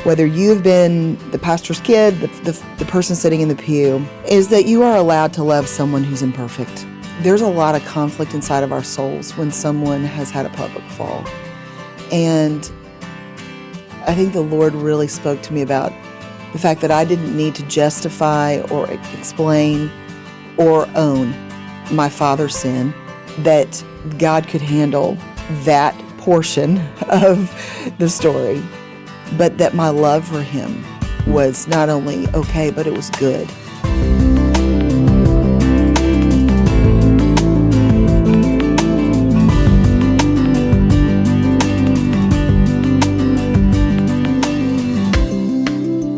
whether you've been the pastor's kid, the person sitting in the pew, is that you are allowed to love someone who's imperfect. There's a lot of conflict inside of our souls when someone has had a public fall. And I think the Lord really spoke to me about the fact that I didn't need to justify or explain or own my father's sin, that God could handle that portion of the story, but that my love for him was not only okay, but it was good.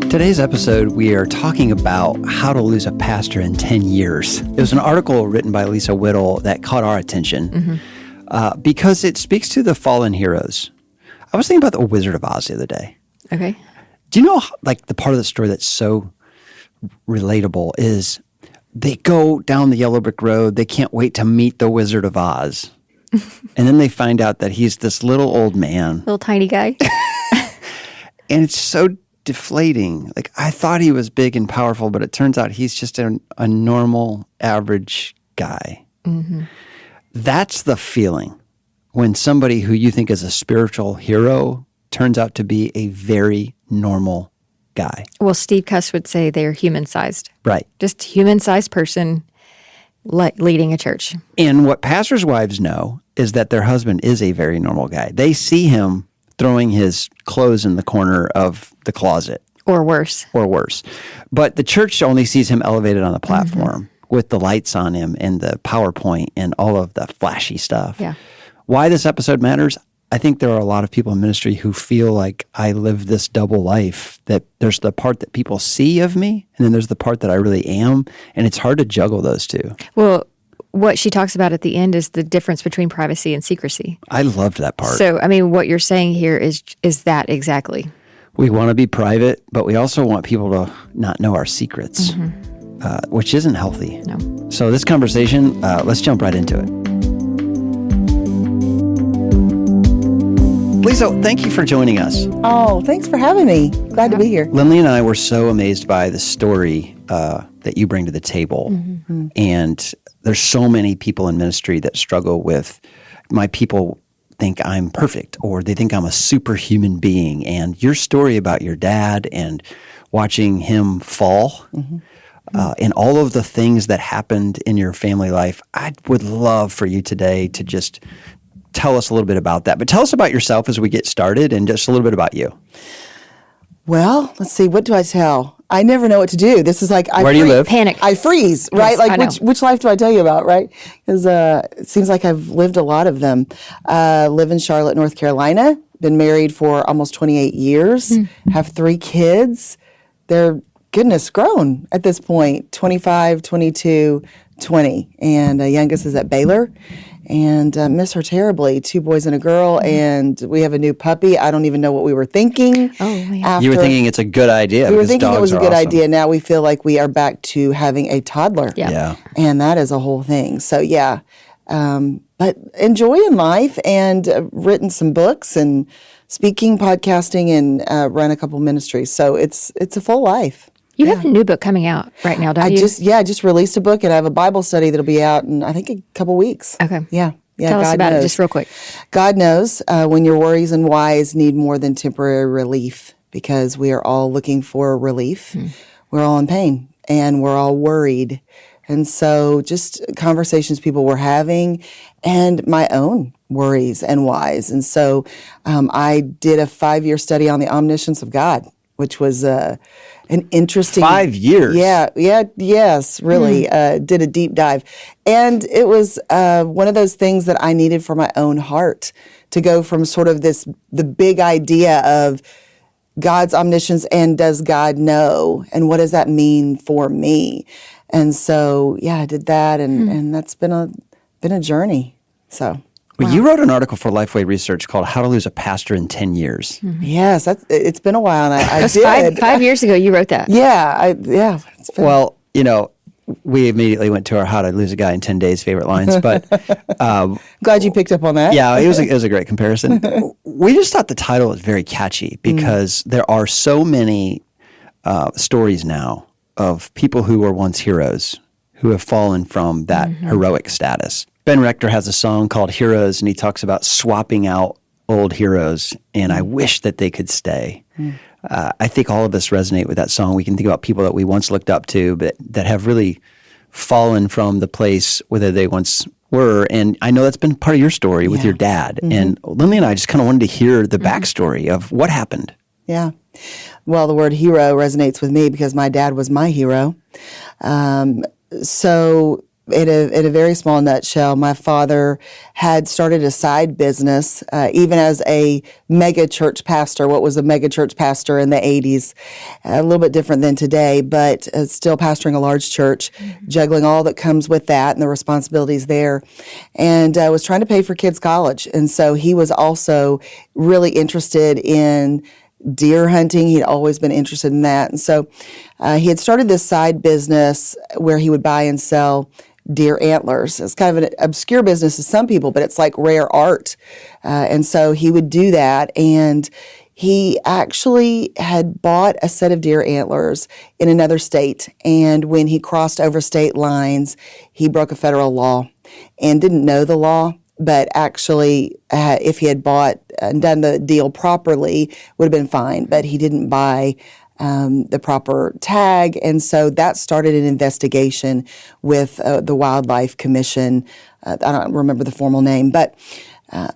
Today's episode, we are talking about how to lose a pastor in 10 years. It was an article written by Lisa Whittle that caught our attention because it speaks to the fallen heroes. I was thinking about the Wizard of Oz the other day. Okay. Do you know, like, the part of the story that's so relatable is they go down the yellow brick road. They can't wait to meet the Wizard of Oz. And then they find out that he's this little old man. Little tiny guy. And it's so deflating. Like, I thought he was big and powerful, but it turns out he's just a normal, average guy. Mm-hmm. That's the feeling when somebody who you think is a spiritual hero turns out to be a very normal guy. Well, Steve Cuss would say they're human-sized. Right. Just human-sized person leading a church. And what pastors' wives know is that their husband is a very normal guy. They see him throwing his clothes in the corner of the closet. Or worse. Or worse. But the church only sees him elevated on the platform with the lights on him and the PowerPoint and all of the flashy stuff. Yeah. Why this episode matters? I think there are a lot of people in ministry who feel like I live this double life, that there's the part that people see of me, and then there's the part that I really am, and it's hard to juggle those two. Well, what she talks about at the end is the difference between privacy and secrecy. I loved that part. So, I mean, what you're saying here is that exactly. We want to be private, but we also want people to not know our secrets, which isn't healthy. No. So this conversation, let's jump right into it. Lisa, thank you for joining us. Oh, thanks for having me. Glad to be here. Lindley and I were so amazed by the story that you bring to the table. Mm-hmm. And there's so many people in ministry that struggle with, my people think I'm perfect, or they think I'm a superhuman being. And your story about your dad and watching him fall and all of the things that happened in your family life, I would love for you today to just tell us a little bit about that. But tell us about yourself as we get started and just a little bit about you. Well, let's see. What do I tell? I never know what to do. This is like, where do you live? Panic. I freeze, right? Yes, like which life do I tell you about, right? Because it seems like I've lived a lot of them. Live in Charlotte, North Carolina. Been married for almost 28 years. Have 3 kids. They're, goodness, grown at this point. 25, 22, 20. And youngest is at Baylor. And miss her terribly. 2 boys and a girl, and we have a new puppy. I don't even know what we were thinking. Oh, man. You were thinking it's a good idea. We were thinking it was a good awesome. idea. Now we feel like we are back to having a toddler. Yeah. And that is a whole thing. So, yeah. But enjoying life, and written some books and speaking, podcasting, and run a couple ministries. So it's a full life. You have a new book coming out right now, don't you? I just released a book, and I have a Bible study that'll be out in, I think, a couple weeks. Okay. Yeah. Tell us about it just real quick. God knows when your worries and whys need more than temporary relief, because we are all looking for relief. We're all in pain, and we're all worried. And so just conversations people were having, and my own worries and whys. And so I did a 5-year study on the omniscience of God, which was an interesting 5 years. Yes, really. Did a deep dive. And it was one of those things that I needed for my own heart, to go from sort of the big idea of God's omniscience and does God know, and what does that mean for me? And so, I did that, and that's been a journey. So. Well, you wrote an article for Lifeway Research called "How to Lose a Pastor in 10 Years." Yes, it's been a while, and I That's did. 5 years ago you wrote that. Yeah. It's been, Well, you know, we immediately went to our "How to Lose a Guy in 10 Days" favorite lines. But Glad you picked up on that. yeah, it was a great comparison. We just thought the title was very catchy because there are so many stories now of people who were once heroes who have fallen from that heroic status. Ben Rector has a song called "Heroes," and he talks about swapping out old heroes, and I wish that they could stay. I think all of us resonate with that song. We can think about people that we once looked up to, but that have really fallen from the place where they once were. And I know that's been part of your story with your dad. And Lindley and I just kind of wanted to hear the backstory of what happened. Yeah. Well, the word hero resonates with me because my dad was my hero. So in a very small nutshell, my father had started a side business, even as a mega church pastor. What was a mega church pastor in the 80s? A little bit different than today, but still pastoring a large church, juggling all that comes with that and the responsibilities there. And was trying to pay for kids' college. And so he was also really interested in deer hunting. He'd always been interested in that. And so he had started this side business where he would buy and sell deer antlers. It's kind of an obscure business to some people, but it's like rare art. And so he would do that. And he actually had bought a set of deer antlers in another state. And when he crossed over state lines, he broke a federal law and didn't know the law. But actually, if he had bought and done the deal properly, would have been fine. But he didn't buy the proper tag, and so that started an investigation with the Wildlife Commission. I don't remember the formal name, but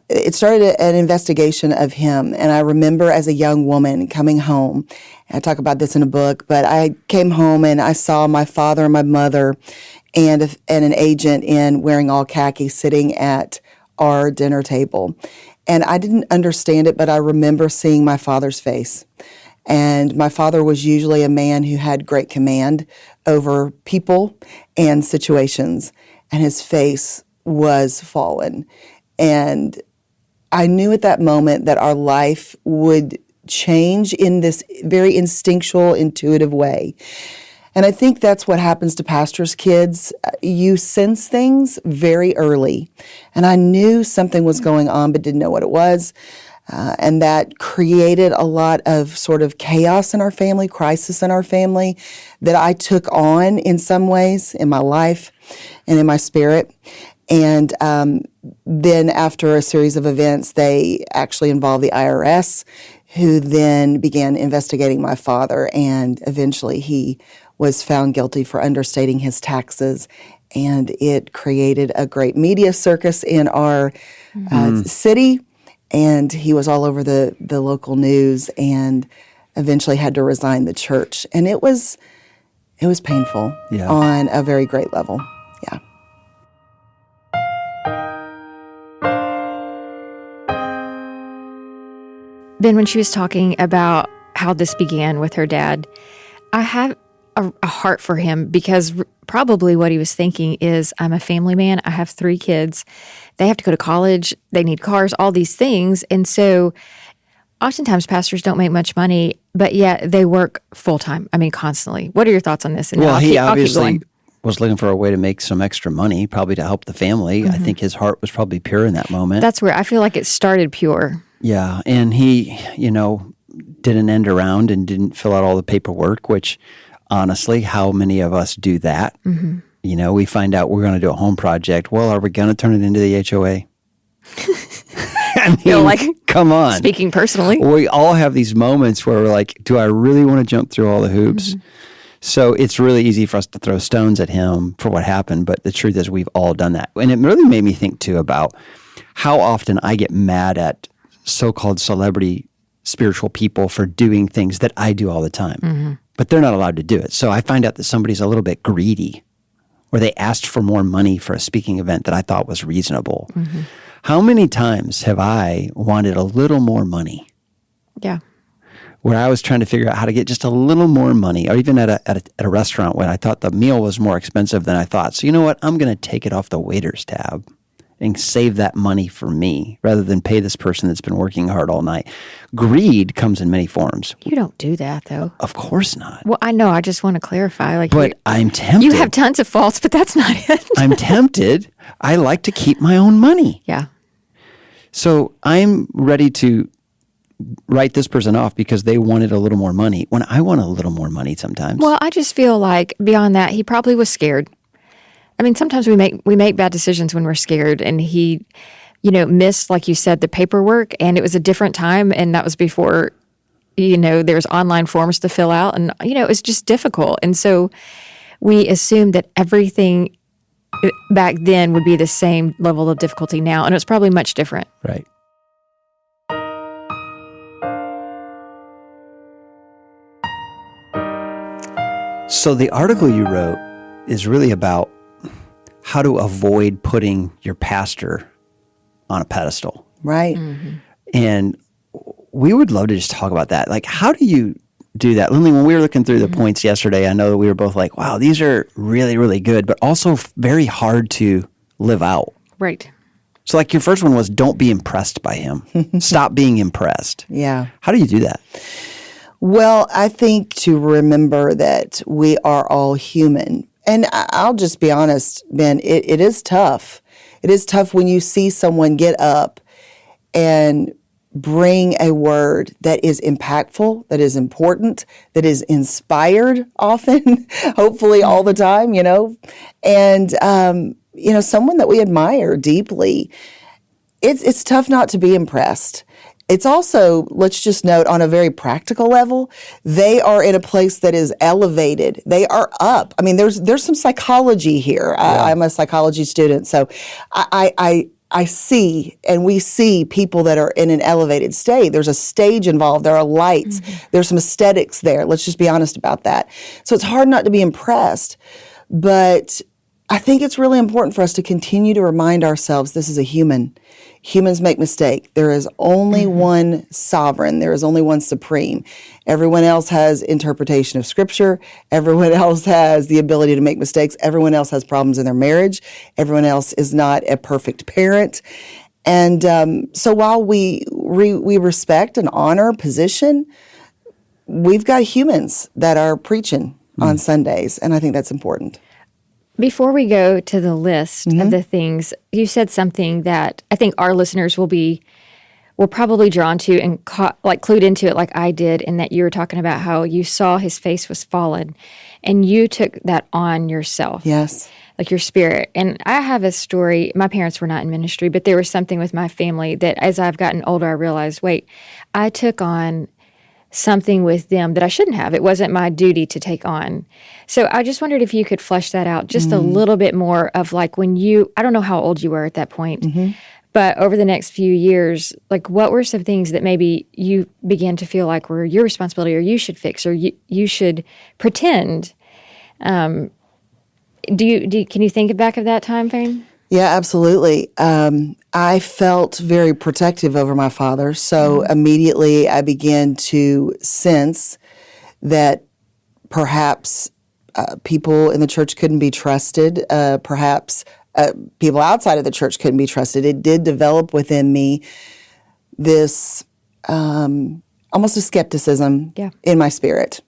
it started an investigation of him. And I remember as a young woman coming home, I talk about this in a book, but I came home and I saw my father and my mother and an agent in wearing all khaki sitting at our dinner table. And I didn't understand it, but I remember seeing my father's face. And my father was usually a man who had great command over people and situations, and his face was fallen. And I knew at that moment that our life would change in this very instinctual, intuitive way. And I think that's what happens to pastors' kids. You sense things very early. And I knew something was going on, but didn't know what it was. And that created a lot of sort of chaos in our family, crisis in our family that I took on in some ways in my life and in my spirit. And then after a series of events, they actually involved the IRS, who then began investigating my father. And eventually he was found guilty for understating his taxes. And it created a great media circus in our city. And he was all over the local news and eventually had to resign the church. And it was painful on a very great level. Yeah. Ben, when she was talking about how this began with her dad, I have a heart for him because probably what he was thinking is, I'm a family man. I have 3 kids. They have to go to college. They need cars, all these things. And so oftentimes pastors don't make much money, but yet they work full time. I mean, constantly. What are your thoughts on this? And well, he I'll keep obviously going. was looking for a way to make some extra money, probably to help the family. I think his heart was probably pure in that moment. That's where I feel like it started pure. Yeah. And he, did an end around and didn't fill out all the paperwork, which honestly, how many of us do that? We find out we're going to do a home project. Well, are we going to turn it into the HOA? I mean, come on. Speaking personally. We all have these moments where we're like, do I really want to jump through all the hoops? So it's really easy for us to throw stones at him for what happened. But the truth is we've all done that. And it really made me think, too, about how often I get mad at so-called celebrity spiritual people for doing things that I do all the time. But they're not allowed to do it. So I find out that somebody's a little bit greedy, or they asked for more money for a speaking event that I thought was reasonable. How many times have I wanted a little more money? Yeah. Where I was trying to figure out how to get just a little more money, or even at a restaurant when I thought the meal was more expensive than I thought. So you know what? I'm going to take it off the waiter's tab and save that money for me rather than pay this person that's been working hard all night. Greed comes in many forms. You don't do that, though. Of course not. Well, I know. I just want to clarify. Like, But I'm tempted. you have tons of faults, but that's not it. I'm tempted. I like to keep my own money. Yeah. So I'm ready to write this person off because they wanted a little more money when I want a little more money sometimes. Well, I just feel like beyond that, he probably was scared. I mean, sometimes we make bad decisions when we're scared, and he, missed, like you said, the paperwork, and it was a different time, and that was before, there's online forms to fill out, and it was just difficult, and so we assumed that everything back then would be the same level of difficulty now, and it's probably much different. Right. So the article you wrote is really about how to avoid putting your pastor on a pedestal. Right. Mm-hmm. And we would love to just talk about that. Like, how do you do that? Lindley, when we were looking through the points yesterday, I know that we were both like, wow, these are really, really good, but also very hard to live out. Right. So like your first one was don't be impressed by him. Stop being impressed. Yeah. How do you do that? Well, I think to remember that we are all human. And I'll just be honest, Ben, it is tough. It is tough when you see someone get up and bring a word that is impactful, that is important, that is inspired often, hopefully all the time, and, someone that we admire deeply. It's tough not to be impressed. It's also, let's just note, on a very practical level, they are in a place that is elevated. They are up. I mean, there's some psychology here. Yeah. I'm a psychology student, so I see, and we see people that are in an elevated state. There's a stage involved. There are lights. Mm-hmm. There's some aesthetics there. Let's just be honest about that. So it's hard not to be impressed, but I think it's really important for us to continue to remind ourselves this is a human. Humans make mistakes. There is only one sovereign. There is only one supreme. Everyone else has interpretation of Scripture. Everyone else has the ability to make mistakes. Everyone else has problems in their marriage. Everyone else is not a perfect parent. And so while we respect and honor position, we've got humans that are preaching on Sundays, and I think that's important. Before we go to the list of the things, you said something that I think our listeners were probably drawn to and clued into it like I did, in that you were talking about how you saw his face was fallen and you took that on yourself. Yes. Like your spirit. And I have a story. My parents were not in ministry, but there was something with my family that as I've gotten older, I realized, wait, I took on something with them that I shouldn't have. It wasn't my duty to take on. So I just wondered if you could flesh that out just a little bit more of like when I don't know how old you were at that point, but over the next few years, like what were some things that maybe you began to feel like were your responsibility or you should fix or you should pretend? Can you think back of that time frame? Yeah, absolutely. I felt very protective over my father, so immediately I began to sense that perhaps people in the church couldn't be trusted, perhaps people outside of the church couldn't be trusted. It did develop within me this almost a skepticism in my spirit.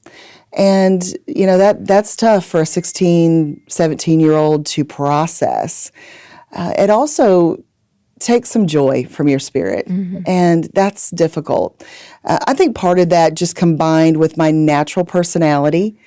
And, that's tough for a 16, 17-year-old to process. It also takes some joy from your spirit, and that's difficult. I think part of that just combined with my natural personality,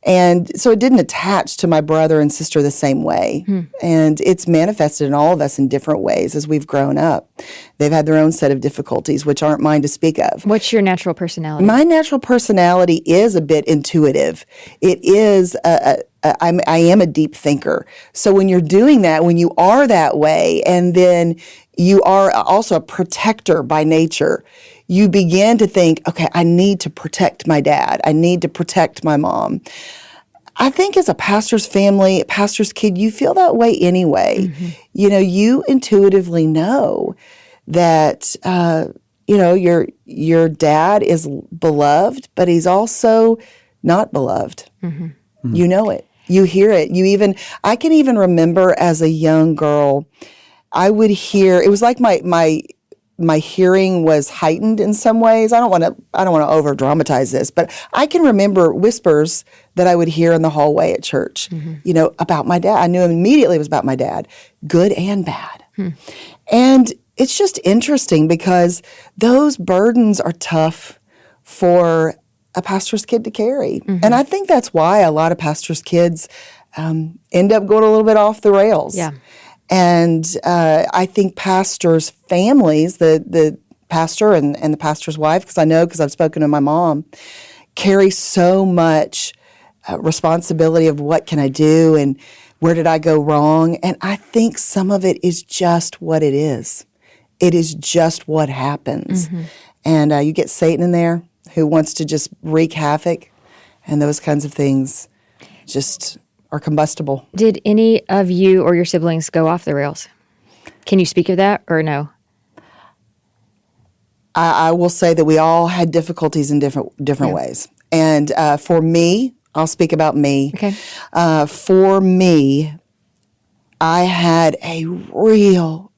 and so it didn't attach to my brother and sister the same way. And it's manifested in all of us in different ways as we've grown up. They've had their own set of difficulties, which aren't mine to speak of. What's your natural personality? My natural personality is a bit intuitive. It is I am a deep thinker. So when you're doing that, when you are that way, and then you are also a protector by nature, you begin to think, okay, I need to protect my dad. I need to protect my mom. I think as a pastor's family, a pastor's kid, you feel that way anyway. You intuitively know that, your dad is beloved, but he's also not beloved. You know it. You hear it. I can even remember as a young girl I would hear, it was like my hearing was heightened in some ways. I don't want to over dramatize this, but I can remember whispers that I would hear in the hallway at church, about my dad. I knew immediately it was about my dad, good and bad. And it's just interesting because those burdens are tough for a pastor's kid to carry. And I think that's why a lot of pastors' kids end up going a little bit off the rails. Yeah. And I think pastors' families, the pastor and the pastor's wife, because I've spoken to my mom, carry so much responsibility of what can I do and where did I go wrong. And I think some of it is just what it is. It is just what happens. And you get Satan in there who wants to just wreak havoc, and those kinds of things just are combustible. Did any of you or your siblings go off the rails? Can you speak of that or no? I will say that we all had difficulties in different ways. And for me, I'll speak about me. Okay. For me, I had a real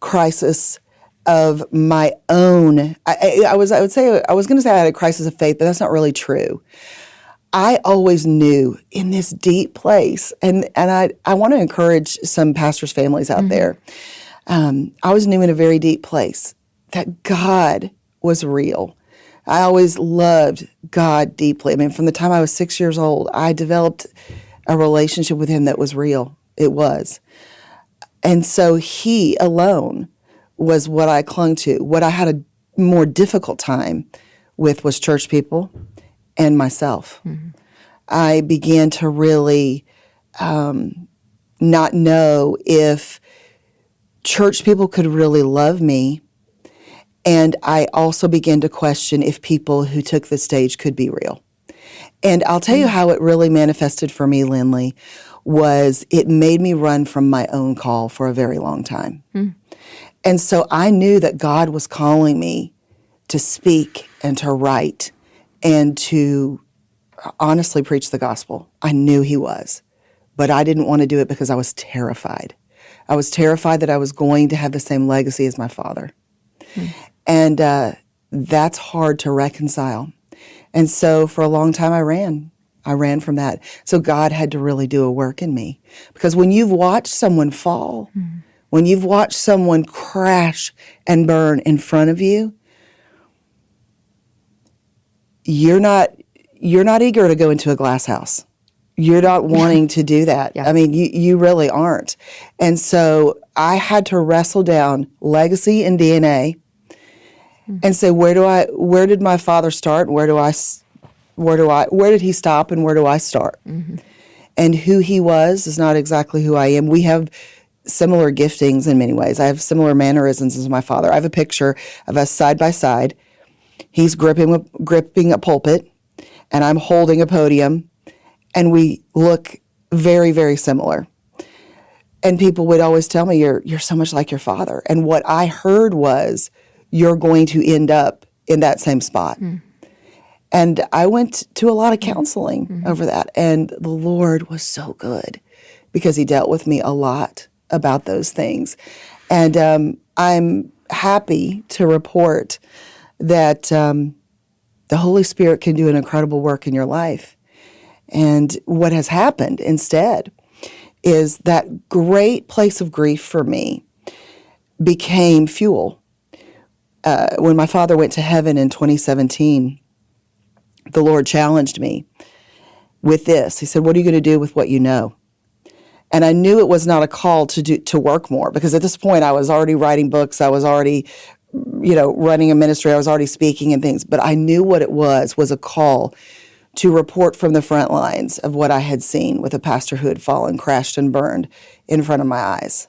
crisis of my own. I would say I was going to say I had a crisis of faith, but that's not really true. I always knew in this deep place, and I want to encourage some pastors' families out there. I always knew in a very deep place that God was real. I always loved God deeply. I mean, from the time I was 6 years old, I developed a relationship with Him that was real. It was. And so He alone was what I clung to. What I had a more difficult time with was church people and myself. I began to really not know if church people could really love me. And I also began to question if people who took the stage could be real. And I'll tell you how it really manifested for me, Lindley, was it made me run from my own call for a very long time. And so I knew that God was calling me to speak and to write and to honestly preach the gospel. I knew He was, but I didn't want to do it because I was terrified. I was terrified that I was going to have the same legacy as my father. And that's hard to reconcile. And so for a long time I ran from that. So God had to really do a work in me. Because when you've watched someone fall, when you've watched someone crash and burn in front of you, you're not eager to go into a glass house. You're not wanting to do that. I mean, you really aren't. And so I had to wrestle down legacy and DNA and say, where did my father start? Where did he stop and where do I start? And who he was is not exactly who I am. We have similar giftings in many ways. I have similar mannerisms as my father. I have a picture of us side by side. He's gripping a pulpit and I'm holding a podium, and we look very, very similar. And people would always tell me, you're so much like your father. And what I heard was, you're going to end up in that same spot. And I went to a lot of counseling over that. And the Lord was so good because He dealt with me a lot about those things. And I'm happy to report that the Holy Spirit can do an incredible work in your life. And what has happened instead is that great place of grief for me became fuel. When my father went to heaven in 2017, the Lord challenged me with this. He said, what are you going to do with what you know? And I knew it was not a call to work more, because at this point I was already writing books. I was already, running a ministry. I was already speaking and things. But I knew what it was a call to report from the front lines of what I had seen with a pastor who had fallen, crashed, and burned in front of my eyes.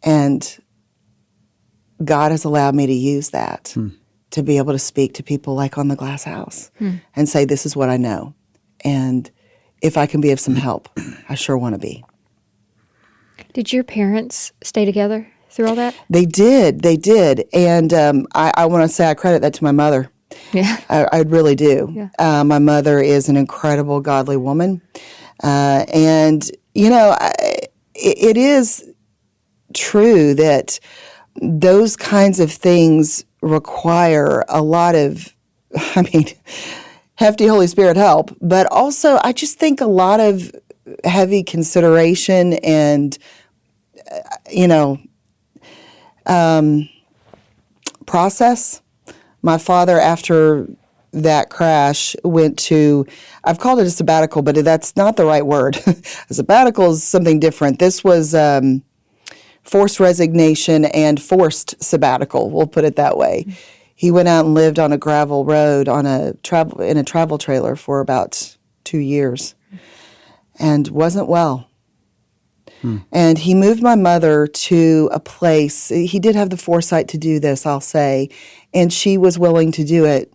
And God has allowed me to use that to be able to speak to people like on the glass house and say, this is what I know. And if I can be of some help, I sure want to be. Did your parents stay together through all that? They did. And I want to say I credit that to my mother. Yeah. I really do. Yeah. My mother is an incredible, godly woman. And, it is true that those kinds of things require a lot of, I mean, hefty Holy Spirit help, but also I just think a lot of heavy consideration and, process. My father, after that crash, went to, I've called it a sabbatical, but that's not the right word. A sabbatical is something different. This was forced resignation and forced sabbatical, we'll put it that way. He went out and lived on a gravel road in a travel trailer for about 2 years and wasn't well. And he moved my mother to a place. He did have the foresight to do this, I'll say, and she was willing to do it.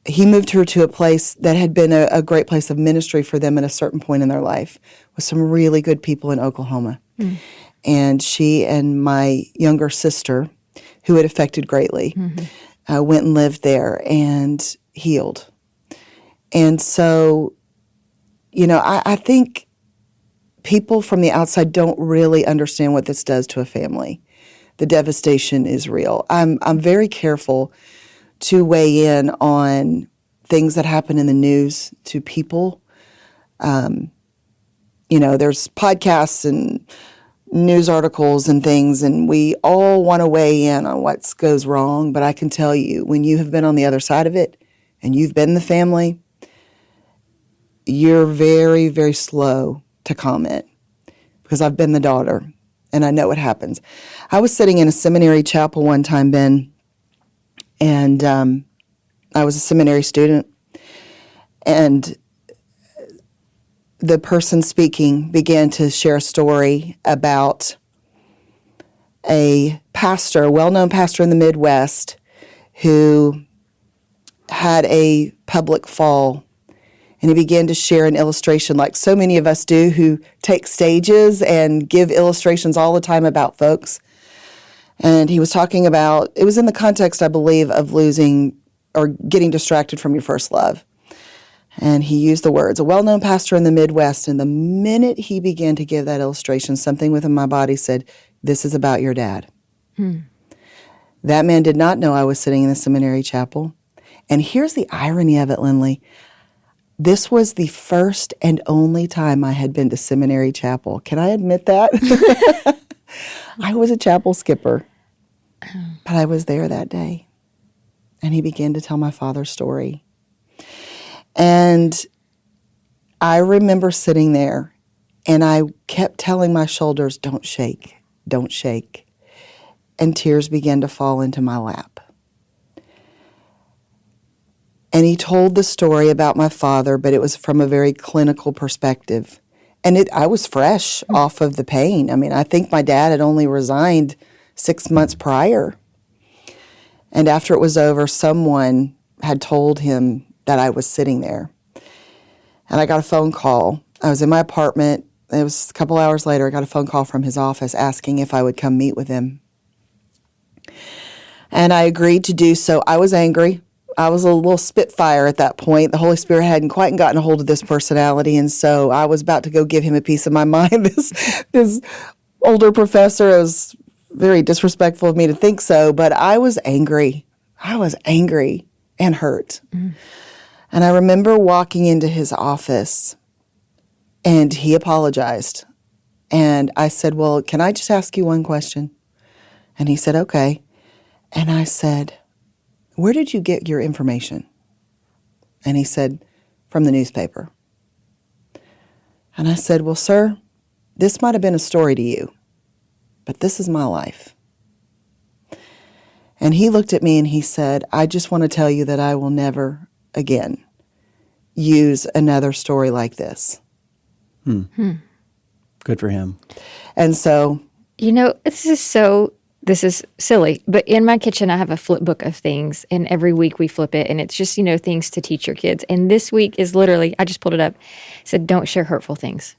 He moved her to a place that had been a great place of ministry for them at a certain point in their life, with some really good people in Oklahoma. And she and my younger sister, who it affected greatly, went and lived there and healed. And so, I think people from the outside don't really understand what this does to a family. The devastation is real. I'm very careful to weigh in on things that happen in the news to people. There's podcasts and news articles and things, and we all want to weigh in on what goes wrong. But I can tell you, when you have been on the other side of it and you've been the family, you're very, very slow to comment, because I've been the daughter and I know what happens. I was sitting in a seminary chapel one time, Ben, and I was a seminary student, and the person speaking began to share a story about a pastor, a well-known pastor in the Midwest, who had a public fall. And he began to share an illustration like so many of us do, who take stages and give illustrations all the time about folks. And he was talking about, it was in the context, I believe, of losing or getting distracted from your first love. And he used the words, a well-known pastor in the Midwest. And the minute he began to give that illustration, something within my body said, this is about your dad. That man did not know I was sitting in the seminary chapel. And here's the irony of it, Lindley. This was the first and only time I had been to seminary chapel. Can I admit that? I was a chapel skipper, but I was there that day. And he began to tell my father's story. And I remember sitting there, and I kept telling my shoulders, don't shake, don't shake. And tears began to fall into my lap. And he told the story about my father, but it was from a very clinical perspective. And I was fresh off of the pain. I mean, I think my dad had only resigned 6 months prior. And after it was over, someone had told him that I was sitting there. And I got a phone call. I was in my apartment. It was a couple hours later, I got a phone call from his office asking if I would come meet with him. And I agreed to do so. I was angry. I was a little spitfire at that point. The Holy Spirit hadn't quite gotten a hold of this personality, and so I was about to go give him a piece of my mind. This older professor, it was very disrespectful of me to think so, but I was angry. I was angry and hurt. And I remember walking into his office, and he apologized. And I said, well, can I just ask you one question? And he said, okay. And I said, where did you get your information? And he said, from the newspaper. And I said, well, sir, this might have been a story to you, but this is my life. And he looked at me and he said, I just want to tell you that I will never again use another story like this. Good for him. And so, this is silly, but in my kitchen, I have a flip book of things, and every week we flip it, and it's just, things to teach your kids. And this week is literally, I just pulled it up, it said, don't share hurtful things.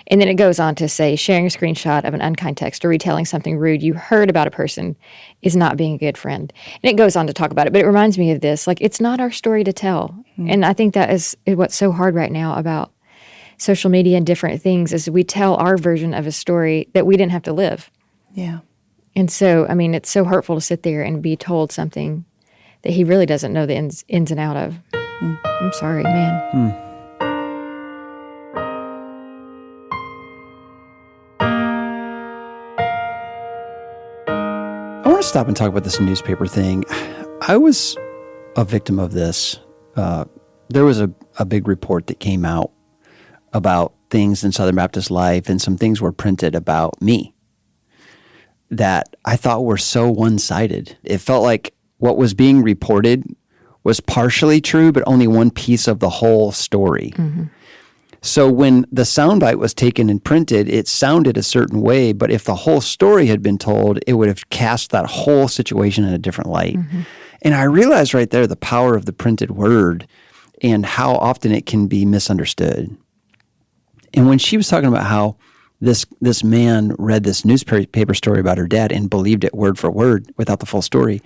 And then it goes on to say, sharing a screenshot of an unkind text or retelling something rude you heard about a person is not being a good friend. And it goes on to talk about it, but it reminds me of this, like, it's not our story to tell. And I think that is what's so hard right now about social media and different things is we tell our version of a story that we didn't have to live. Yeah. And so, I mean, it's so hurtful to sit there and be told something that he really doesn't know the ins and out of. I'm sorry, man. I want to stop and talk about this newspaper thing. I was a victim of this. There was a big report that came out about things in Southern Baptist life, and some things were printed about me that I thought were so one-sided. It felt like what was being reported was partially true, but only one piece of the whole story. So when the soundbite was taken and printed, it sounded a certain way, but if the whole story had been told, it would have cast that whole situation in a different light. And I realized right there the power of the printed word and how often it can be misunderstood. And when she was talking about how this man read this newspaper story about her dad and believed it word for word without the full story,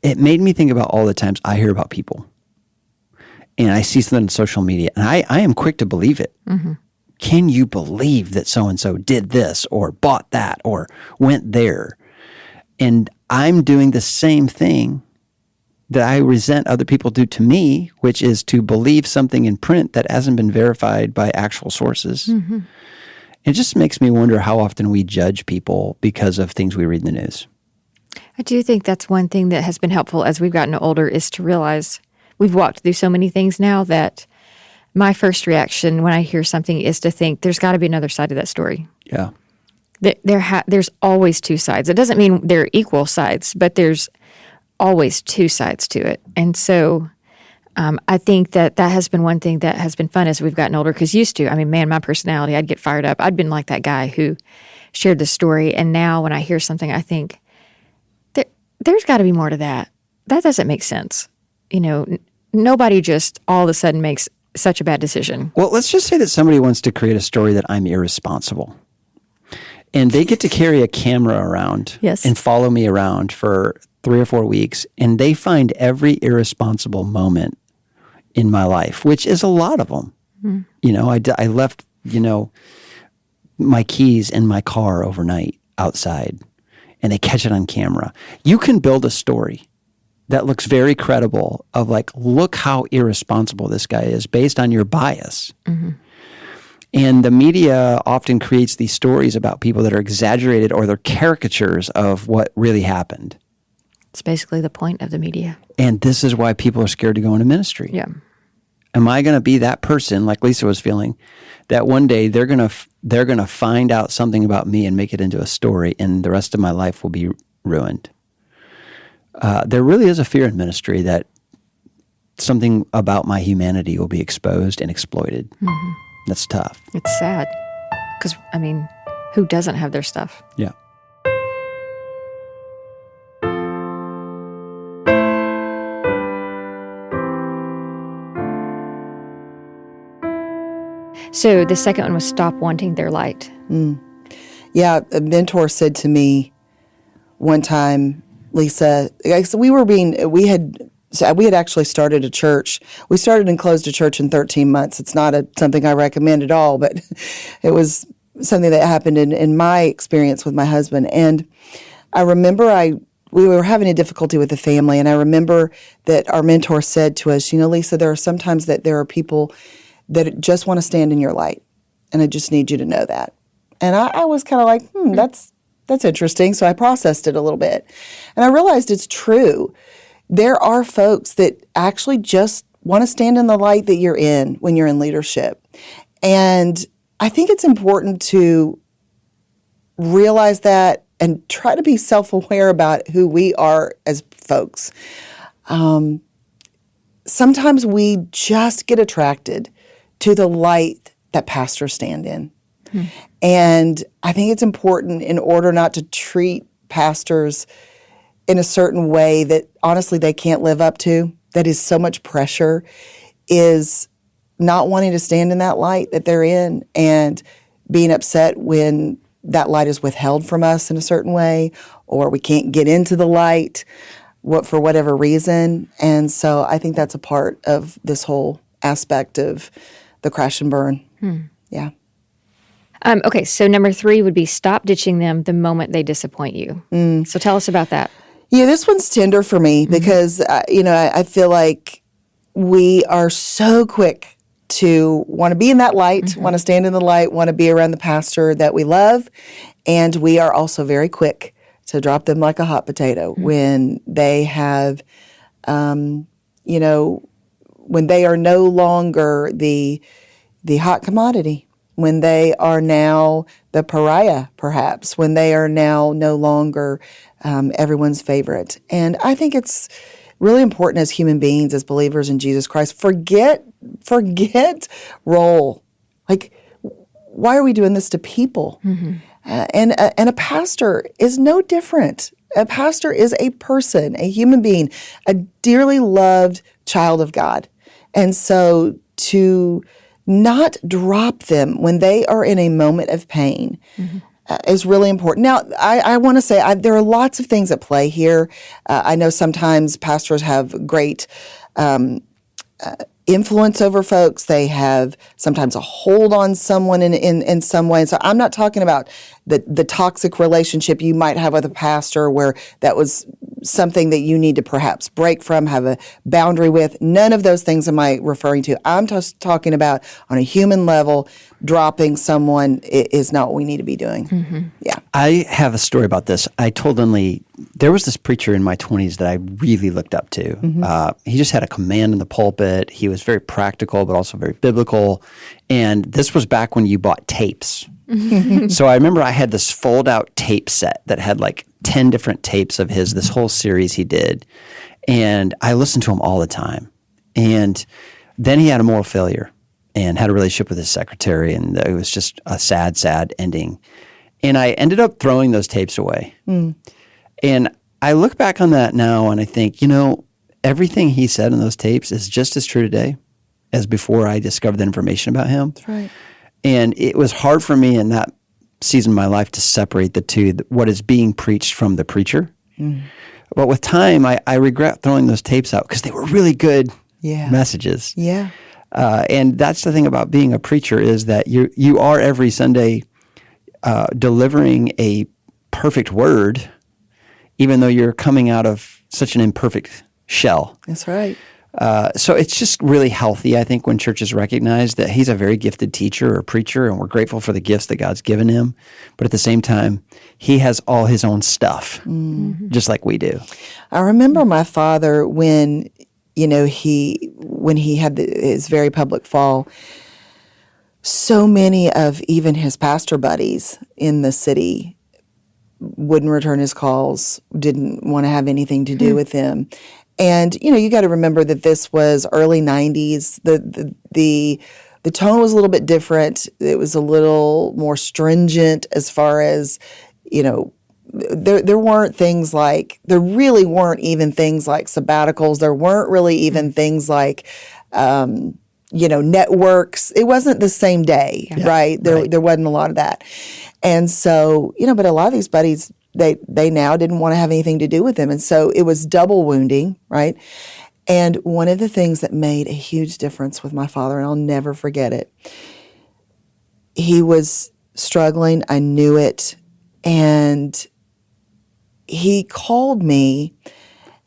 it made me think about all the times I hear about people. And I see something on social media, and I am quick to believe it. Can you believe that so-and-so did this or bought that or went there? And I'm doing the same thing that I resent other people do to me, which is to believe something in print that hasn't been verified by actual sources. It just makes me wonder how often we judge people because of things we read in the news. I do think that's one thing that has been helpful as we've gotten older is to realize we've walked through so many things now that my first reaction when I hear something is to think there's got to be another side to that story. Yeah. There's always two sides. It doesn't mean they're equal sides, but there's always two sides to it. And so I think that has been one thing that has been fun as we've gotten older because used to, I mean, man, my personality, I'd get fired up. I'd been like that guy who shared the story. And now when I hear something, I think there's got to be more to that. That doesn't make sense. You know, nobody just all of a sudden makes such a bad decision. Well, let's just say that somebody wants to create a story that I'm irresponsible. And they get to carry a camera around and follow me around for 3 or 4 weeks, and they find every irresponsible moment in my life, which is a lot of them. You know, I left, my keys in my car overnight outside, and they catch it on camera. You can build a story that looks very credible of like, look how irresponsible this guy is based on your bias. And the media often creates these stories about people that are exaggerated or they're caricatures of what really happened. It's basically the point of the media. And this is why people are scared to go into ministry. Yeah. Am I going to be that person, like Lisa was feeling, that one day they're going to find out something about me and make it into a story, and the rest of my life will be ruined? There really is a fear in ministry that something about my humanity will be exposed and exploited. That's tough. It's sad because, I mean, who doesn't have their stuff? Yeah. So the second one was stop wanting their light. Yeah, a mentor said to me one time, Lisa, so we had actually started a church. We started and closed a church in 13 months. It's not something I recommend at all, but it was something that happened in my experience with my husband. And I remember we were having a difficulty with the family, and I remember that our mentor said to us, Lisa, there are sometimes that there are people that just want to stand in your light, and I just need you to know that. And I was kind of like, that's interesting. So I processed it a little bit, and I realized it's true. There are folks that actually just want to stand in the light that you're in when you're in leadership. And I think it's important to realize that and try to be self-aware about who we are as folks. Sometimes we just get attracted to the light that pastors stand in. And I think it's important, in order not to treat pastors in a certain way that honestly they can't live up to, that is so much pressure, is not wanting to stand in that light that they're in and being upset when that light is withheld from us in a certain way, or we can't get into the light for whatever reason. And so I think that's a part of this whole aspect of the crash and burn. Yeah. Okay, so number 3 would be stop ditching them the moment they disappoint you. So tell us about that. Yeah, this one's tender for me because, I feel like we are so quick to want to be in that light, want to stand in the light, want to be around the pastor that we love. And we are also very quick to drop them like a hot potato when they have, when they are no longer the hot commodity, when they are now the pariah, perhaps, when they are now no longer everyone's favorite. And I think it's really important as human beings, as believers in Jesus Christ, forget role. Like, why are we doing this to people? And a pastor is no different. A pastor is a person, a human being, a dearly loved child of God. And so to not drop them when they are in a moment of pain is really important. Now, I want to say there are lots of things at play here. I know sometimes pastors have great influence over folks. They have sometimes a hold on someone in some way. So I'm not talking about the toxic relationship you might have with a pastor where that was something that you need to perhaps break from, have a boundary with. None of those things am I referring to. I'm just talking about on a human level, dropping someone is not what we need to be doing. Yeah. I have a story about this. I told Lindley, there was this preacher in my 20s that I really looked up to. He just had a command in the pulpit. He was very practical, but also very biblical. And this was back when you bought tapes. So I remember I had this fold-out tape set that had like 10 different tapes of his, this whole series he did. And I listened to him all the time. And then he had a moral failure and had a relationship with his secretary. And it was just a sad, sad ending. And I ended up throwing those tapes away. And I look back on that now and I think, everything he said in those tapes is just as true today as before I discovered the information about him. That's right. And it was hard for me in that season of my life to separate the two, what is being preached from the preacher. But with time, I regret throwing those tapes out because they were really good messages. Yeah. And that's the thing about being a preacher is that you are every Sunday delivering a perfect word, even though you're coming out of such an imperfect shell. That's right. So it's just really healthy, I think, when churches recognize that he's a very gifted teacher or preacher, and we're grateful for the gifts that God's given him. But at the same time, he has all his own stuff, just like we do. I remember my father when he had his very public fall. So many of even his pastor buddies in the city wouldn't return his calls, didn't want to have anything to do with him. And, you got to remember that this was early 90s. The tone was a little bit different. It was a little more stringent as far as, there weren't things like, there really weren't even things like sabbaticals. There weren't really even things like, networks. It wasn't the same day, right? There wasn't a lot of that. And so, but a lot of these buddies, they now didn't want to have anything to do with him. And so it was double wounding, right? And one of the things that made a huge difference with my father, and I'll never forget it, he was struggling. I knew it. And he called me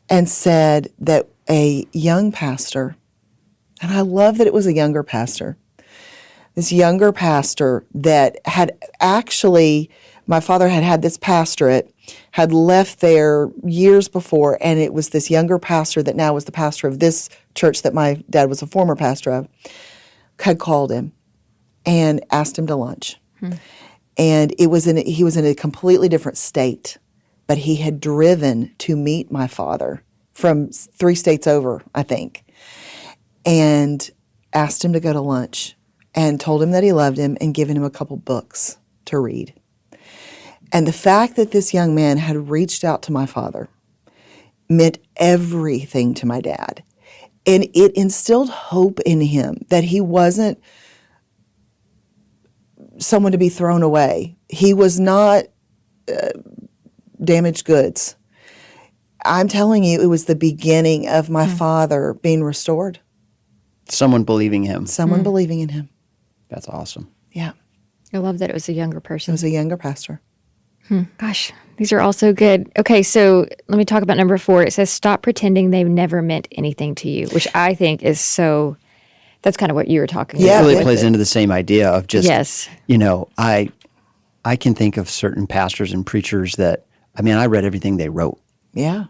and said that a young pastor, and I love that it was a younger pastor, this younger pastor that had actually, my father had this pastorate, had left there years before, and it was this younger pastor that now was the pastor of this church that my dad was a former pastor of, had called him and asked him to lunch. And he was in a completely different state, but he had driven to meet my father from 3 states over, I think, and asked him to go to lunch and told him that he loved him and given him a couple books to read. And the fact that this young man had reached out to my father meant everything to my dad. And it instilled hope in him that he wasn't someone to be thrown away. He was not damaged goods. I'm telling you, it was the beginning of my father being restored. Someone believing him. Someone believing in him. That's awesome. Yeah. I love that it was a younger It person. was a younger pastor. Gosh, these are all so good. Okay, so let me talk about number 4. It says, stop pretending they've never meant anything to you, which I think is so, that's kind of what you were talking Yeah, about. It really with plays it. into the same idea of just, Yes. I can think of certain pastors and preachers that, I read everything they wrote, Yeah.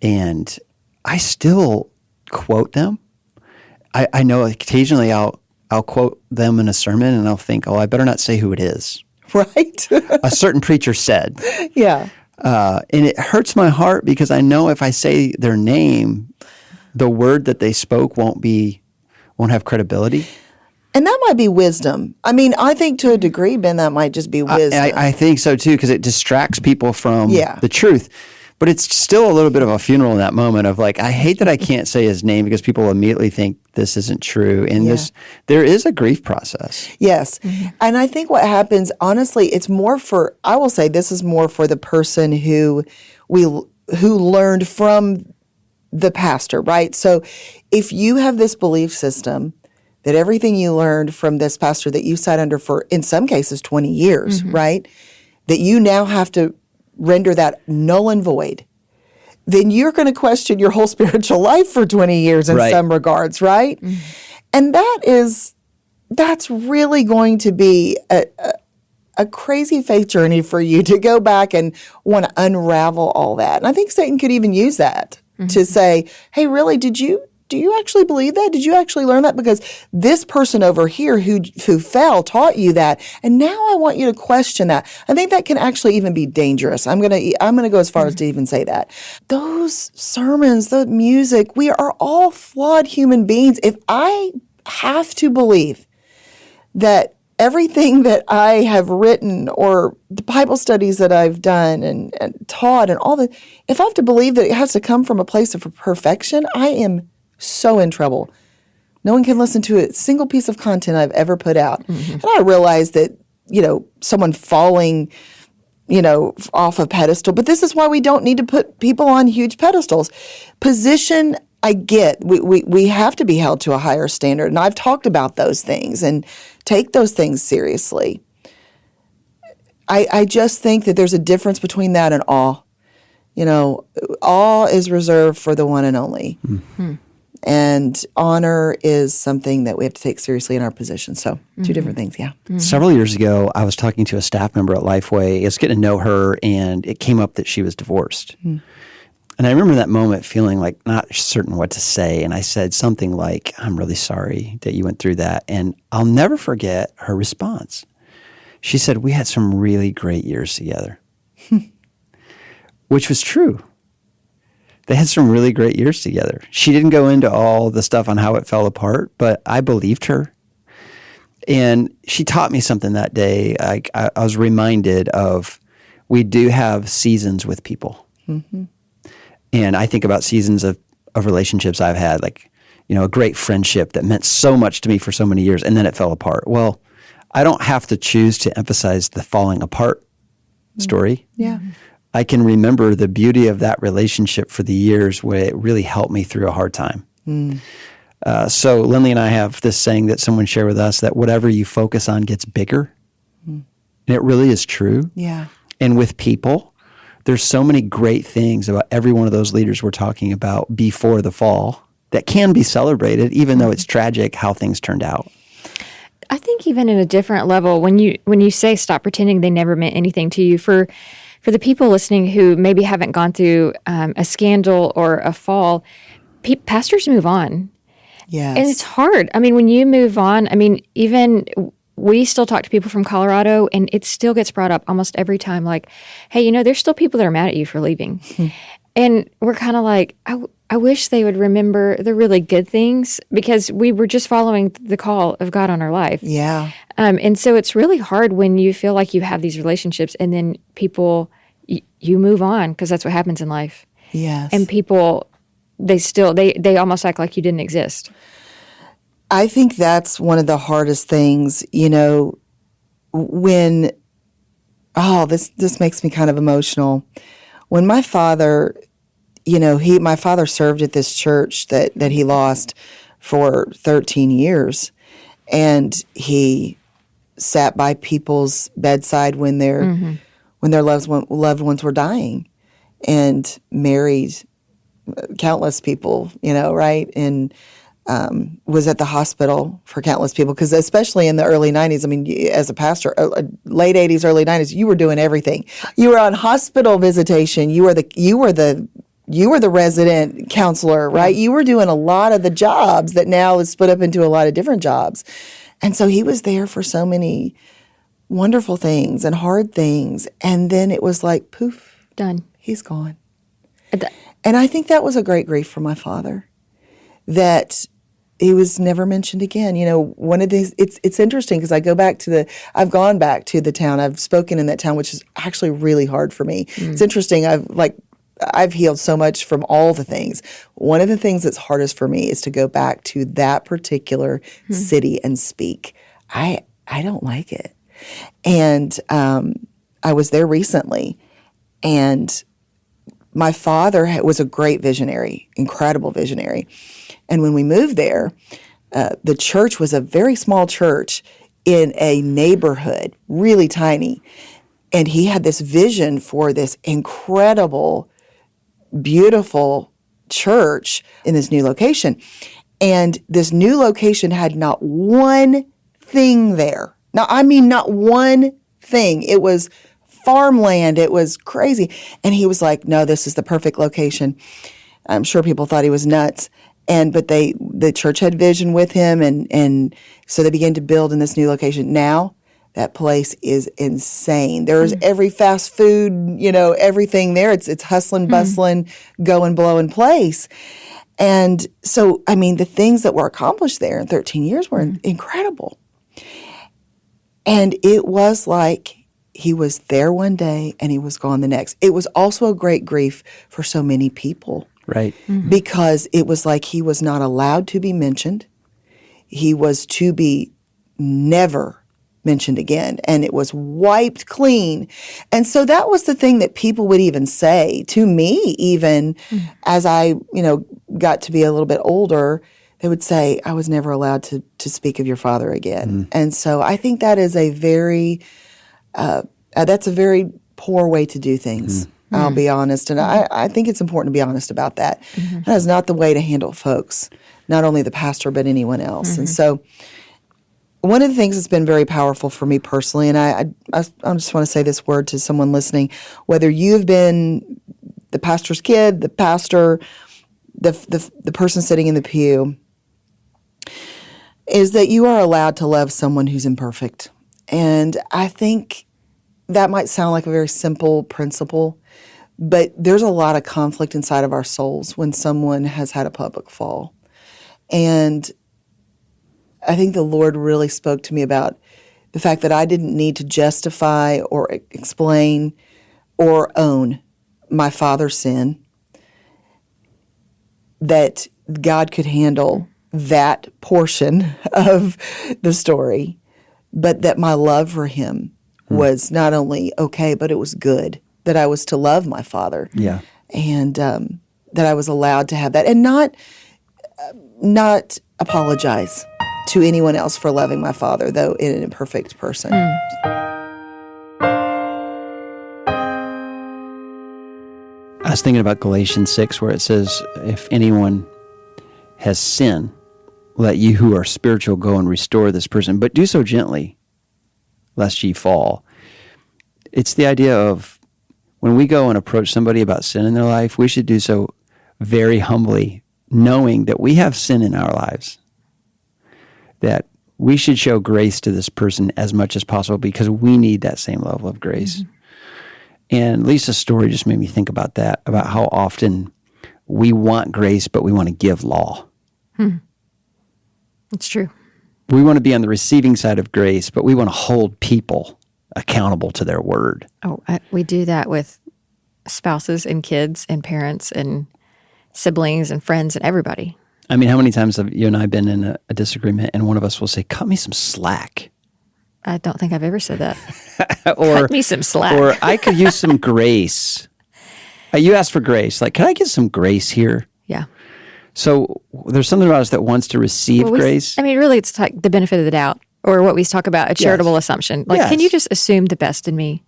and I still quote them. I know occasionally I'll quote them in a sermon, and I'll think, oh, I better not say who it is. Right? A certain preacher said, Yeah. and it hurts my heart because I know if I say their name, the word that they spoke won't have credibility. And that might be wisdom. I think to a degree, Ben, that might just be wisdom. I think so too, because it distracts people from Yeah. the truth. But it's still a little bit of a funeral in that moment of like, I hate that I can't say his name because people immediately think this isn't true. And there is a grief process. Yes. And I think what happens, honestly, I will say this is more for the person who learned from the pastor, right? So if you have this belief system that everything you learned from this pastor that you sat under for, in some cases, 20 years, right? That you now have to render that null and void, then you're going to question your whole spiritual life for 20 years in Right. some regards, right? And that's really going to be a crazy faith journey for you to go back and want to unravel all that. And I think Satan could even use that to say, hey, really, do you actually believe that? Did you actually learn that? Because this person over here who fell taught you that, and now I want you to question that. I think that can actually even be dangerous. I'm gonna go as far as to even say that. Those sermons, the music, we are all flawed human beings. If I have to believe that everything that I have written or the Bible studies that I've done and taught and all that, if I have to believe that it has to come from a place of perfection, I am so in trouble. No one can listen to a single piece of content I've ever put out. And I realize that, someone falling, off a pedestal, but this is why we don't need to put people on huge pedestals. Position, I get, we have to be held to a higher standard. And I've talked about those things and take those things seriously. I just think that there's a difference between that and awe. Awe is reserved for the one and only. And honor is something that we have to take seriously in our position. So two different things, yeah. Several years ago, I was talking to a staff member at Lifeway. I was getting to know her, and it came up that she was divorced. And I remember that moment feeling like not certain what to say. And I said something like, I'm really sorry that you went through that. And I'll never forget her response. She said, we had some really great years together, which was true. They had some really great years together. She didn't go into all the stuff on how it fell apart, but I believed her. And she taught me something that day. I was reminded of we do have seasons with people. And I think about seasons of relationships I've had, like, a great friendship that meant so much to me for so many years, and then it fell apart. Well, I don't have to choose to emphasize the falling apart story. Yeah. I can remember the beauty of that relationship for the years where it really helped me through a hard time. So Lindley and I have this saying that someone shared with us that whatever you focus on gets bigger. And it really is true. Yeah. And with people, there's so many great things about every one of those leaders we're talking about before the fall that can be celebrated, even though it's tragic how things turned out. I think even in a different level, when you say stop pretending they never meant anything to you, for the people listening who maybe haven't gone through a scandal or a fall, pastors move on. Yes. And it's hard. When you move on, even we still talk to people from Colorado, and it still gets brought up almost every time, like, hey, there's still people that are mad at you for leaving. And we're kind of like, I wish they would remember the really good things, because we were just following the call of God on our life. Yeah. And so it's really hard when you feel like you have these relationships and then people, you move on, because that's what happens in life. Yes. And people, they almost act like you didn't exist. I think that's one of the hardest things, when, this makes me kind of emotional. When my father, my father served at this church that he lost for 13 years, and he sat by people's bedside when their loved ones were dying, and married countless people, right? And was at the hospital for countless people, because especially in the early 90s, I mean, as a pastor, late 80s, early 90s, you were doing everything. You were on hospital visitation. You were the resident counselor, right? You were doing a lot of the jobs that now is split up into a lot of different jobs. And so he was there for so many wonderful things and hard things. And then it was like, poof, Done. he's gone. And I think that was a great grief for my father, that he was never mentioned again. One of these, it's interesting because I've gone back to the town. I've spoken in that town, which is actually really hard for me. It's interesting. I've healed so much from all the things. One of the things that's hardest for me is to go back to that particular city and speak. I don't like it. And I was there recently, and my father was a great visionary, incredible visionary. And when we moved there, the church was a very small church in a neighborhood, really tiny. And he had this vision for this incredible, beautiful church in this new location. And this new location had not one thing there. Now, I mean, not one thing. It was farmland. It was crazy. And he was like, no, this is the perfect location. I'm sure people thought he was nuts. But the church had vision with him. And so they began to build in this new location. Now, that place is insane. There's every fast food, everything there. It's hustling, bustling, go and blow in place. And so, I mean, the things that were accomplished there in 13 years were incredible. And it was like he was there one day and he was gone the next. It was also a great grief for so many people. Right. Because it was like he was not allowed to be mentioned. He was to be never mentioned again, and it was wiped clean. And so that was the thing that people would even say to me, even as I, got to be a little bit older. They would say, I was never allowed to speak of your father again. And so I think that is a very poor way to do things. I'll be honest. And I think it's important to be honest about that. That is not the way to handle folks, not only the pastor, but anyone else. And so one of the things that's been very powerful for me personally, and I just want to say this word to someone listening, whether you've been the pastor's kid, the pastor, the person sitting in the pew, is that you are allowed to love someone who's imperfect. And I think that might sound like a very simple principle, but there's a lot of conflict inside of our souls when someone has had a public fall. And I think the Lord really spoke to me about the fact that I didn't need to justify or explain or own my father's sin, that God could handle that portion of the story, but that my love for him was not only okay, but it was good, that I was to love my father. Yeah. And that I was allowed to have that, and not apologize to anyone else for loving my father, though in an imperfect person. I was thinking about Galatians 6, where it says, if anyone has sin, let you who are spiritual go and restore this person, but do so gently, lest ye fall. It's the idea of when we go and approach somebody about sin in their life, we should do so very humbly, knowing that we have sin in our lives, that we should show grace to this person as much as possible because we need that same level of grace. And Lisa's story just made me think about that, about how often we want grace, but we want to give law. It's true. We want to be on the receiving side of grace, but we want to hold people accountable to their word. Oh, we do that with spouses and kids and parents and siblings and friends and everybody. I mean, how many times have you and I been in a disagreement and one of us will say, cut me some slack? I don't think I've ever said that. Or, cut me some slack. Or I could use some grace. You asked for grace. Like, can I get some grace here? Yeah. So there's something about us that wants to receive grace. Really, it's like the benefit of the doubt. Or what we talk about, a charitable Yes. assumption. Like, Yes. can you just assume the best in me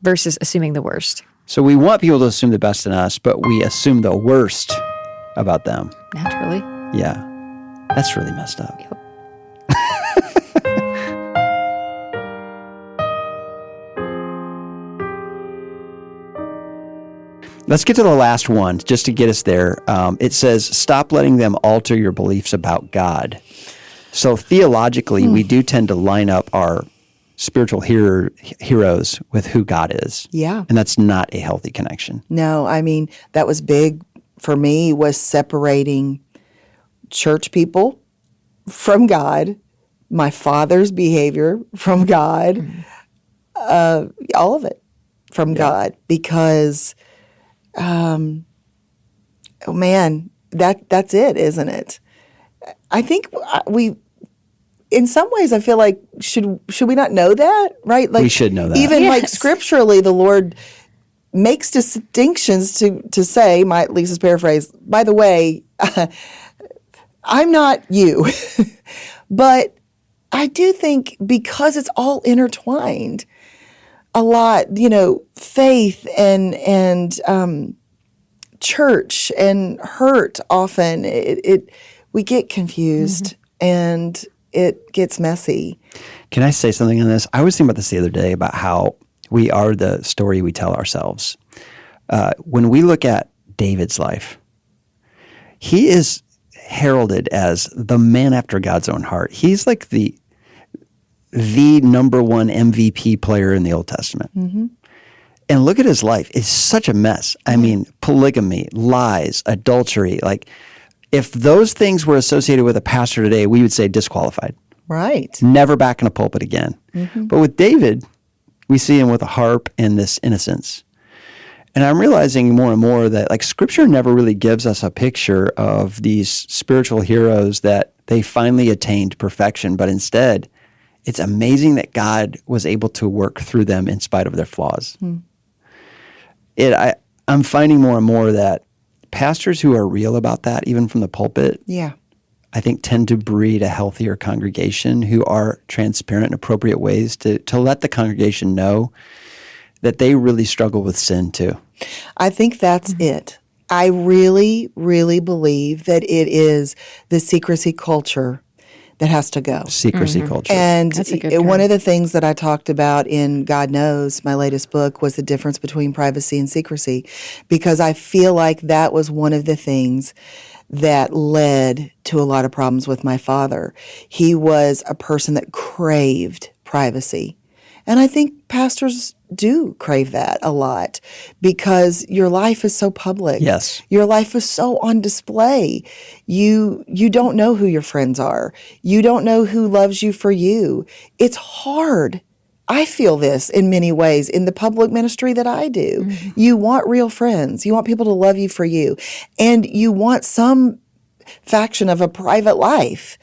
versus assuming the worst? So we want people to assume the best in us, but we assume the worst about them. Naturally. Yeah. That's really messed up. Yep. Let's get to the last one just to get us there. It says, stop letting them alter your beliefs about God. So theologically, we do tend to line up our spiritual heroes with who God is. Yeah. And that's not a healthy connection. No, I mean, that was big for me, was separating church people from God, my father's behavior from God, all of it from God, because, oh man, that's it, isn't it? I think in some ways, I feel like should we not know that, right? Like We should know that. Even like Yes. scripturally, the Lord makes distinctions to say, Lisa's paraphrase, by the way, I'm not you. But I do think because it's all intertwined, a lot, faith and church and hurt often, we get confused and it gets messy. Can I say something on this? I was thinking about this the other day about how we are the story we tell ourselves. When we look at David's life, he is heralded as the man after God's own heart. He's like the number one MVP player in the Old Testament. And look at his life. It's such a mess. I mean, polygamy, lies, adultery. Like, if those things were associated with a pastor today, we would say disqualified. Right. Never back in a pulpit again. But with David, we see him with a harp and this innocence. And I'm realizing more and more that like Scripture never really gives us a picture of these spiritual heroes that they finally attained perfection, but instead, it's amazing that God was able to work through them in spite of their flaws. I'm finding more and more that pastors who are real about that, even from the pulpit, Yeah. I think tend to breed a healthier congregation who are transparent in appropriate ways to let the congregation know that they really struggle with sin too. I think that's it. I really, really believe that it is the secrecy culture that has to go. Secrecy culture. And That's a good one term. of the things that I talked about in God Knows, my latest book, was the difference between privacy and secrecy, because I feel like that was one of the things that led to a lot of problems with my father. He was a person that craved privacy. And I think pastors do crave that a lot because your life is so public. Yes. Your life is so on display. You don't know who your friends are. You don't know who loves you for you. It's hard. I feel this in many ways in the public ministry that I do. You want real friends. You want people to love you for you. And you want some faction of a private life.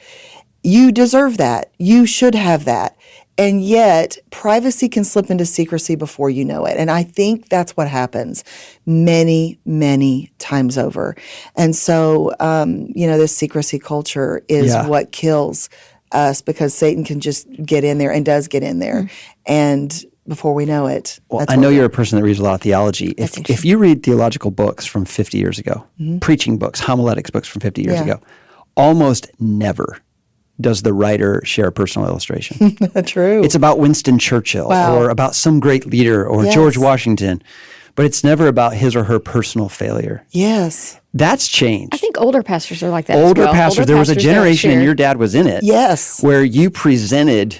You deserve that. You should have that. And yet, privacy can slip into secrecy before you know it. And I think that's what happens many, many times over. And so, this secrecy culture is Yeah. what kills us, because Satan can just get in there and does get in there. And before we know it, Well, that's I what know we- you're a person that reads a lot of theology. If you read theological books from 50 years ago, preaching books, homiletics books from 50 years Yeah. ago, almost never does the writer share a personal illustration. True. It's about Winston Churchill Wow. or about some great leader or Yes. George Washington, but it's never about his or her personal failure. Yes. That's changed. I think older pastors are like that. Older as well. pastors, Older there was a pastors don't generation, and share. your dad was in it, Yes. where you presented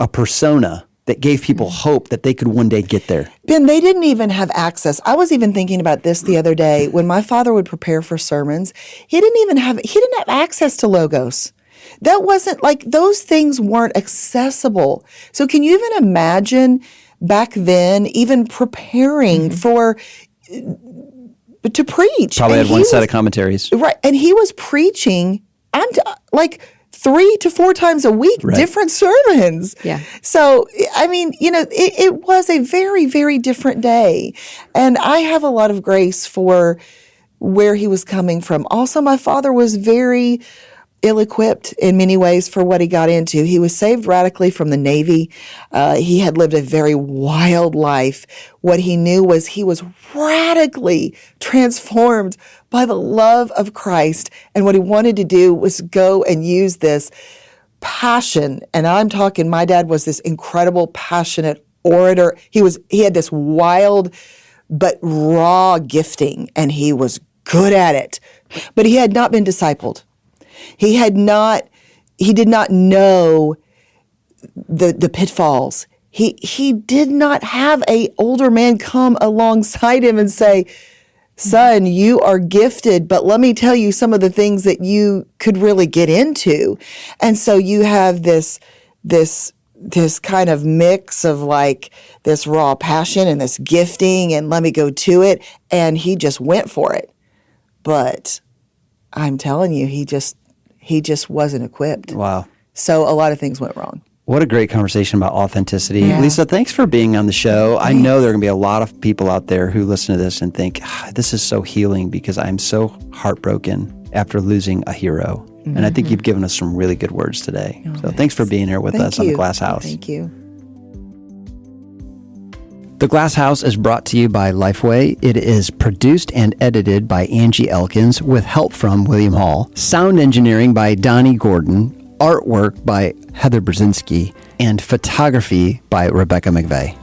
a persona that gave people hope that they could one day get there. Ben, they didn't even have access. I was even thinking about this the other day. When my father would prepare for sermons, he didn't have access to logos. That wasn't like, those things weren't accessible. So can you even imagine back then even preparing to preach? Probably And had one he set was- of commentaries. Right. And he was preaching like 3 to 4 times a week, Right. different sermons. Yeah. So, I mean, it was a very, very different day. And I have a lot of grace for where he was coming from. Also, my father was very ill-equipped in many ways for what he got into. He was saved radically from the Navy. He had lived a very wild life. What he knew was he was radically transformed by the love of Christ. And what he wanted to do was go and use this passion. And I'm talking, my dad was this incredible, passionate orator. He had this wild but raw gifting, and he was good at it. But he had not been discipled. He did not know the pitfalls. He did not have an older man come alongside him and say, son, you are gifted, but let me tell you some of the things that you could really get into. And so you have this kind of mix of like this raw passion and this gifting and let me go to it. And he just went for it. But I'm telling you, he just wasn't equipped. Wow. So a lot of things went wrong. What a great conversation about authenticity. Yeah. Lisa, thanks for being on the show. I know there are going to be a lot of people out there who listen to this and think, this is so healing because I'm so heartbroken after losing a hero. Mm-hmm. And I think you've given us some really good words today. So nice. Thanks for being here with us on The Glass House. Thank you. The Glass House is brought to you by Lifeway. It is produced and edited by Angie Elkins with help from William Hall. Sound engineering by Donnie Gordon. Artwork by Heather Brzezinski. And photography by Rebecca McVeigh.